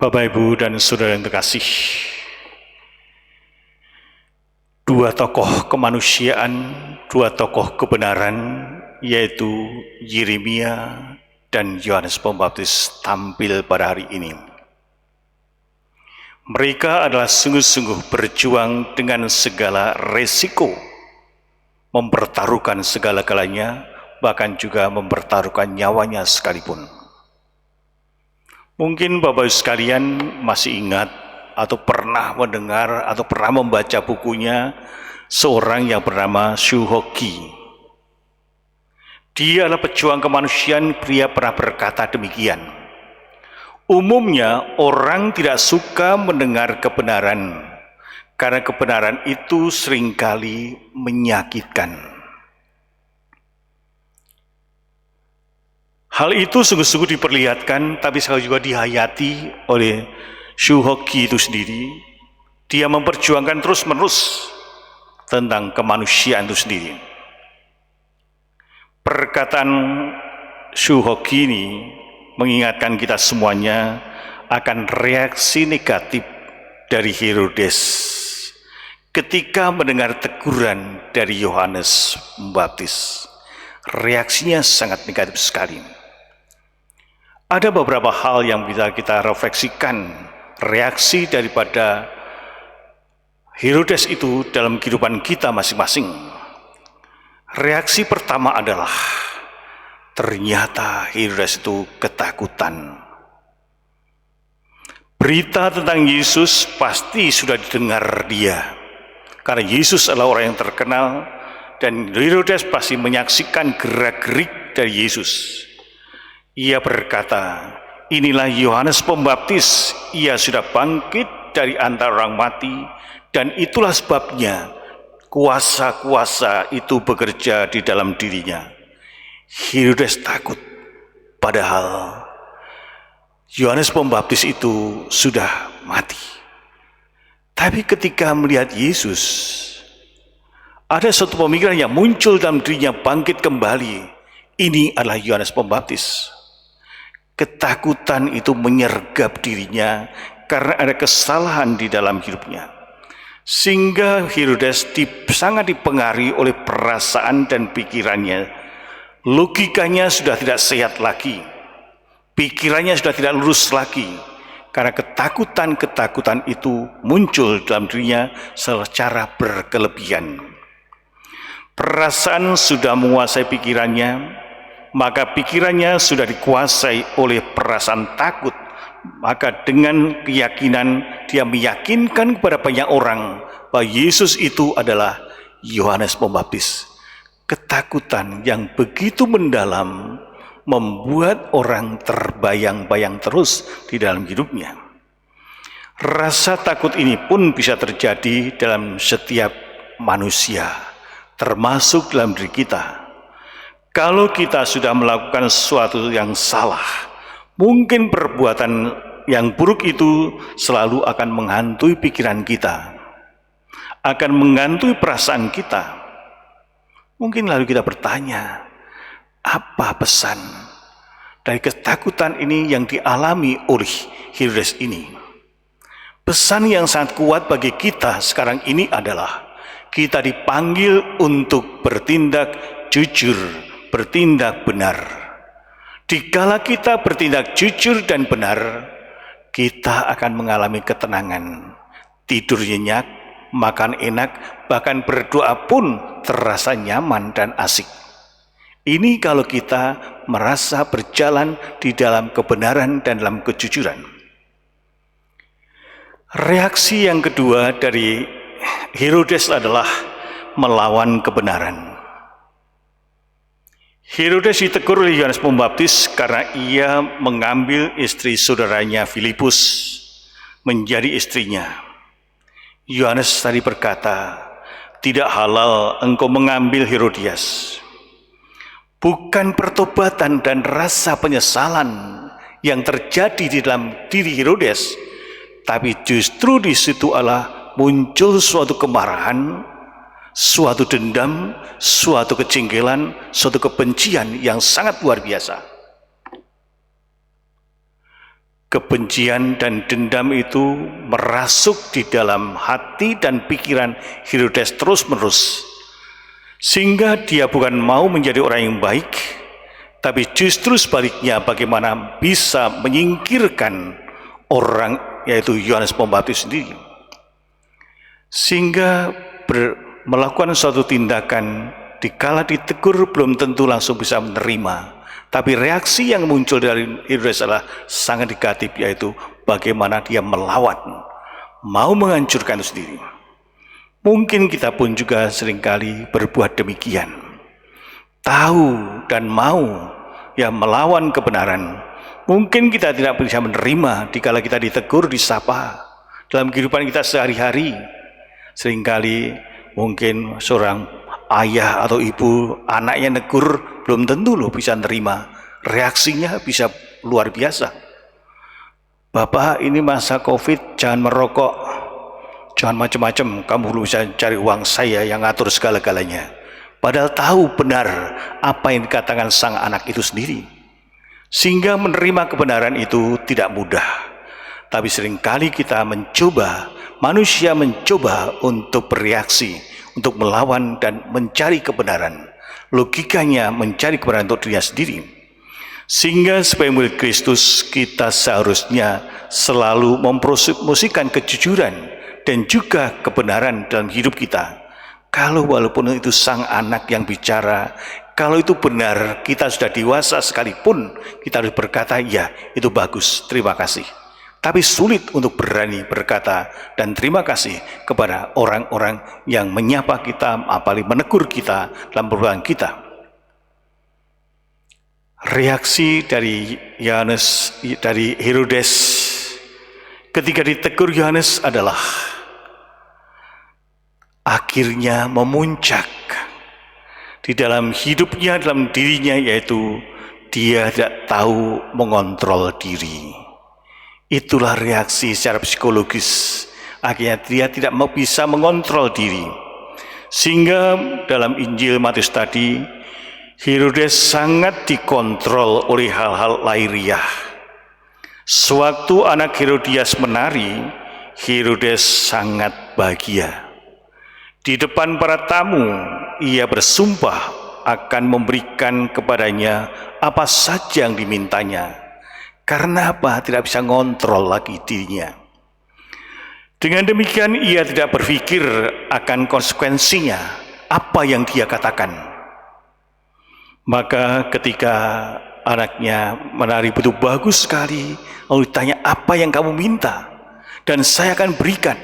Bapak, Ibu, dan saudara yang terkasih, dua tokoh kemanusiaan, dua tokoh kebenaran, yaitu Yeremia dan Yohanes Pembaptis tampil pada hari ini. Mereka adalah sungguh-sungguh berjuang dengan segala resiko, mempertaruhkan segala-galanya, bahkan juga mempertaruhkan nyawanya sekalipun. Mungkin Bapak Ibu sekalian masih ingat atau pernah mendengar atau pernah membaca bukunya seorang yang bernama Shu Hoki. Dia adalah pejuang kemanusiaan. Pria pernah berkata demikian, umumnya orang tidak suka mendengar kebenaran karena kebenaran itu seringkali menyakitkan. Hal itu sungguh-sungguh diperlihatkan, tapi sekali juga dihayati oleh Shu Hoki itu sendiri. Dia memperjuangkan terus-menerus tentang kemanusiaan itu sendiri. Perkataan Shu Hoki ini mengingatkan kita semuanya akan reaksi negatif dari Herodes ketika mendengar teguran dari Yohanes Pembaptis. Reaksinya sangat negatif sekali. Ada beberapa hal yang bisa kita refleksikan reaksi daripada Herodes itu dalam kehidupan kita masing-masing. Reaksi pertama adalah ternyata Herodes itu ketakutan. Berita tentang Yesus pasti sudah didengar dia, karena Yesus adalah orang yang terkenal, dan Herodes pasti menyaksikan gerak-gerik dari Yesus. Ia berkata, inilah Yohanes Pembaptis, ia sudah bangkit dari antara orang mati, dan itulah sebabnya kuasa-kuasa itu bekerja di dalam dirinya. Herodes takut, padahal Yohanes Pembaptis itu sudah mati. Tapi ketika melihat Yesus, ada suatu pemikiran yang muncul dalam dirinya, bangkit kembali. Ini adalah Yohanes Pembaptis. Ketakutan itu menyergap dirinya karena ada kesalahan di dalam hidupnya. Sehingga Herodes sangat dipengaruhi oleh perasaan dan pikirannya. Logikanya sudah tidak sehat lagi. Pikirannya sudah tidak lurus lagi. Karena ketakutan-ketakutan itu muncul dalam dirinya secara berkelebihan. Perasaan sudah menguasai pikirannya, maka pikirannya sudah dikuasai oleh perasaan takut. Maka dengan keyakinan dia meyakinkan kepada banyak orang bahwa Yesus itu adalah Yohanes Pembaptis. Ketakutan yang begitu mendalam membuat orang terbayang-bayang terus di dalam hidupnya. Rasa takut ini pun bisa terjadi dalam setiap manusia, termasuk dalam diri kita. Kalau kita sudah melakukan sesuatu yang salah, mungkin perbuatan yang buruk itu selalu akan menghantui pikiran kita, akan menghantui perasaan kita. Mungkin lalu kita bertanya, apa pesan dari ketakutan ini yang dialami oleh Herodes ini? Pesan yang sangat kuat bagi kita sekarang ini adalah kita dipanggil untuk bertindak jujur, bertindak benar. Dikala kita bertindak jujur dan benar, kita akan mengalami ketenangan, tidur nyenyak, makan enak, bahkan berdoa pun terasa nyaman dan asik. Ini kalau kita merasa berjalan di dalam kebenaran dan dalam kejujuran. Reaksi yang kedua dari Herodes adalah melawan kebenaran. Herodes ditegur oleh Yohanes Pembaptis karena ia mengambil istri saudaranya Filipus menjadi istrinya. Yohanes tadi berkata, tidak halal engkau mengambil Herodias. Bukan pertobatan dan rasa penyesalan yang terjadi di dalam diri Herodes, tapi justru di situ Allah muncul suatu kemarahan, suatu dendam, suatu kejengkelan, suatu kebencian yang sangat luar biasa. Kebencian dan dendam itu merasuk di dalam hati dan pikiran Herodes terus-menerus, sehingga dia bukan mau menjadi orang yang baik, tapi justru sebaliknya bagaimana bisa menyingkirkan orang, yaitu Yohanes Pembaptis sendiri, sehingga melakukan suatu tindakan dikala ditegur belum tentu langsung bisa menerima. Tapi reaksi yang muncul dari Herodes adalah sangat negatif, yaitu bagaimana dia melawan, mau menghancurkan itu sendiri. Mungkin kita pun juga seringkali berbuat demikian, tahu dan mau melawan kebenaran. Mungkin kita tidak bisa menerima dikala kita ditegur, disapa dalam kehidupan kita sehari-hari. Seringkali mungkin seorang ayah atau ibu anaknya negur, belum tentu bisa nerima. Reaksinya bisa luar biasa. Bapak, ini masa COVID, jangan merokok, jangan macam-macam, kamu belum bisa cari uang, saya yang ngatur segala-galanya. Padahal tahu benar apa yang dikatakan sang anak itu sendiri. Sehingga menerima kebenaran itu tidak mudah. Tapi seringkali kita manusia mencoba untuk bereaksi, untuk melawan dan mencari kebenaran. Logikanya mencari kebenaran untuk dirinya sendiri. Sehingga sebagai murid Kristus, kita seharusnya selalu mempromosikan kejujuran dan juga kebenaran dalam hidup kita. Kalau walaupun itu sang anak yang bicara, kalau itu benar, kita sudah dewasa sekalipun, kita harus berkata, ya itu bagus, terima kasih. Tapi sulit untuk berani berkata dan terima kasih kepada orang-orang yang menyapa kita, apalagi menegur kita dalam perbuatan kita. Reaksi dari Herodes ketika ditegur Yohanes adalah akhirnya memuncak di dalam hidupnya, dalam dirinya, yaitu dia tidak tahu mengontrol diri. Itulah reaksi secara psikologis. Akhirnya dia tidak bisa mengontrol diri. Sehingga dalam Injil Matius tadi, Herodes sangat dikontrol oleh hal-hal lahiriah. Sewaktu anak Herodias menari, Herodes sangat bahagia. Di depan para tamu, ia bersumpah akan memberikan kepadanya apa saja yang dimintanya. Karena apa? Tidak bisa ngontrol lagi dirinya. Dengan demikian ia tidak berpikir akan konsekuensinya, apa yang dia katakan. Maka ketika anaknya menari begitu bagus sekali, lalu ditanya, apa yang kamu minta? Dan saya akan berikan.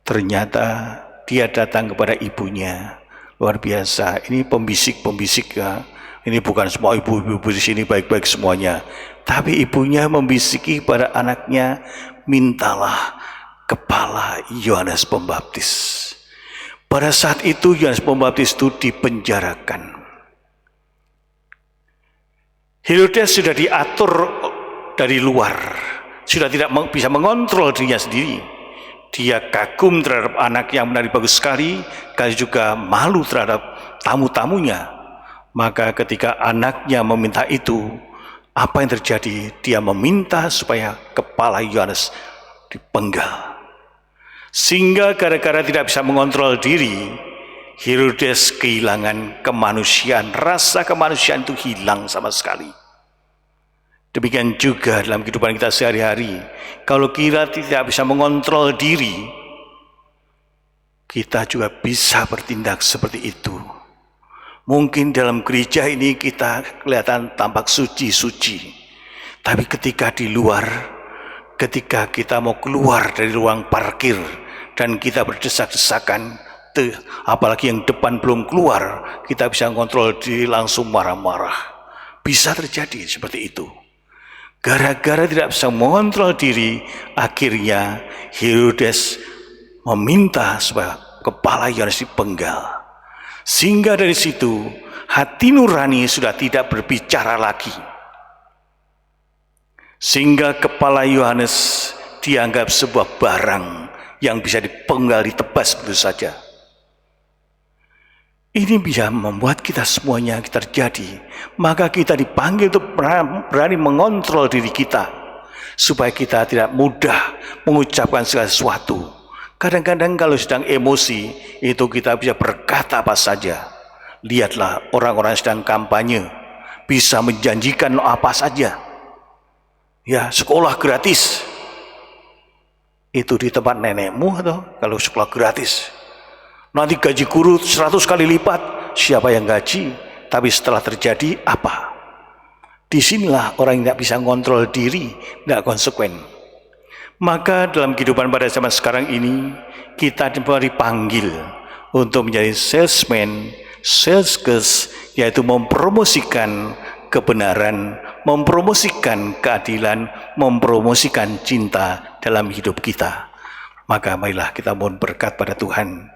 Ternyata dia datang kepada ibunya. Luar biasa, ini pembisik-pembisik ya. Ini bukan semua ibu-ibu di sini baik-baik semuanya. Tapi ibunya membisiki pada anaknya, mintalah kepala Yohanes Pembaptis. Pada saat itu Yohanes Pembaptis itu dipenjarakan. Herodes sudah diatur dari luar, sudah tidak bisa mengontrol dirinya sendiri. Dia kagum terhadap anak yang menari bagus sekali, kali juga malu terhadap tamu-tamunya. Maka ketika anaknya meminta itu, apa yang terjadi? Dia meminta supaya kepala Yohanes dipenggal. Sehingga gara-gara tidak bisa mengontrol diri, Herodes kehilangan kemanusiaan. Rasa kemanusiaan itu hilang sama sekali. Demikian juga dalam kehidupan kita sehari-hari. Kalau kita tidak bisa mengontrol diri, kita juga bisa bertindak seperti itu. Mungkin dalam gereja ini kita kelihatan tampak suci-suci. Tapi ketika di luar, ketika kita mau keluar dari ruang parkir dan kita berdesak-desakan, apalagi yang depan belum keluar, kita bisa mengontrol diri langsung marah-marah. Bisa terjadi seperti itu. Gara-gara tidak bisa mengontrol diri, akhirnya Herodes meminta supaya kepala Yohanes dipenggal. Sehingga dari situ hati nurani sudah tidak berbicara lagi. Sehingga kepala Yohanes dianggap sebuah barang yang bisa dipenggal, ditebas begitu saja. Ini bisa membuat kita semuanya terjadi. Maka kita dipanggil untuk berani mengontrol diri kita. supaya kita tidak mudah mengucapkan segala sesuatu. Kadang-kadang kalau sedang emosi, itu kita bisa berkata apa saja. Lihatlah orang-orang yang sedang kampanye, bisa menjanjikan apa saja. Ya, sekolah gratis. Itu di tempat nenekmu atau kalau sekolah gratis. Nanti gaji guru 100 kali lipat, siapa yang gaji? Tapi setelah terjadi apa? Disinilah orang yang tidak bisa ngontrol diri, tidak konsekuen. Maka dalam kehidupan pada zaman sekarang ini, kita dipanggil untuk menjadi salesman, sales girls, yaitu mempromosikan kebenaran, mempromosikan keadilan, mempromosikan cinta dalam hidup kita. Maka marilah kita mohon berkat pada Tuhan.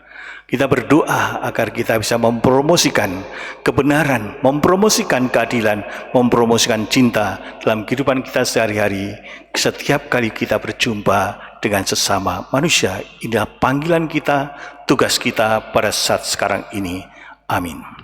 Kita berdoa agar kita bisa mempromosikan kebenaran, mempromosikan keadilan, mempromosikan cinta dalam kehidupan kita sehari-hari. Setiap kali kita berjumpa dengan sesama manusia, inilah panggilan kita, tugas kita pada saat sekarang ini. Amin.